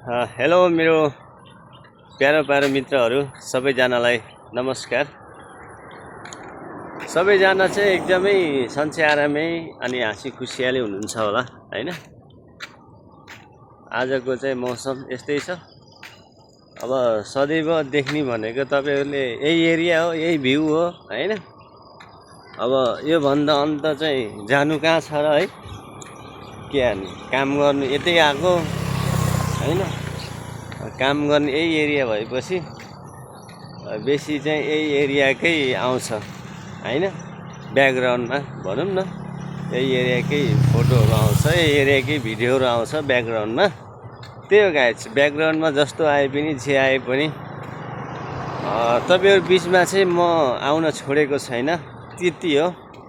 Hello मेरो प्यारो प्यारो मित्रहरू सबैजनालाई नमस्कार। सबैजना चाहिँ एकदमै सन्चै आरामै अनि हाँसी खुसियाली हुनुहुन्छ होला हैन। आजको चाहिँ मौसम यस्तै छ। अब सदैव देख्ने भनेको तपाईहरुले यही एरिया हो, यही भ्यू हो हैन। अब यो भन्दा अन्त चाहिँ जानु कहाँ छ र है। के हानि काम गर्नु यतै आएको हैन। काम गर्ने यही एरिया भएपछि बेसी चाहिँ यही एरियाकै आउँछ हैन। ब्याकग्राउन्डमा भनौँ न यही एरियाकै फोटोहरू आउँछ, यही एरियाकै भिडियोहरू आउँछ ब्याकग्राउन्डमा। त्यही हो गाइस, ब्याकग्राउन्डमा जस्तो आए पनि जे आए पनि तपाईहरु बिचमा चाहिँ म आउन छोडेको छैन, त्यति हो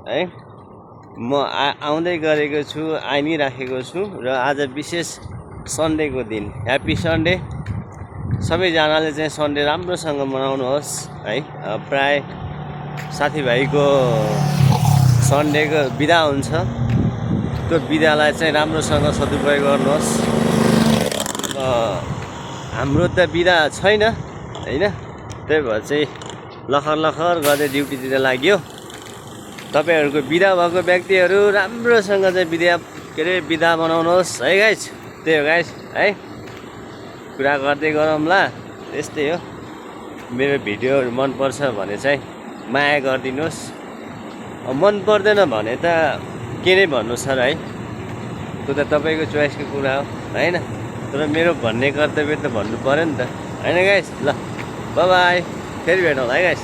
है। म आउँदै गरेको छु, आइ नै राखेको छु र आज विशेष सन्डेको दिन। Happy Sunday. सबैजनाले चाहिँ सन्डे राम्रोसँग मनाउनुहोस् है। प्राय साथीभाइको सन्डेको बिदा हुन्छ, त्यो बिदालाई चाहिँ राम्रोसँग सदुपयोग गर्नुहोस्। हाम्रो त बिदा छैन हैन, त्यही भएर चाहिँ लखर लखर गर्दै ड्युटीतिर लाग्यो। तपाईहरुको बिदा भएको व्यक्तिहरू राम्रोसँग चाहिँ बिदा बनाउनुहोस् है गाइस। त्यही हो गाइस है। कुरा गर्दै गरौँला, त्यस्तै हो। मेरो भिडियोहरू मन पर्छ भने चाहिँ माया गरिदिनुहोस्, मन पर्दैन भने त के नै भन्नु छ र है। त्यो त तपाईको चोइसको कुरा हो हैन। तर मेरो भन्ने कर्तव्य त भन्नु पर्यो नि त हैन गाइस। ल बाइ बाइ, फेरि भेटौँला है गाइस।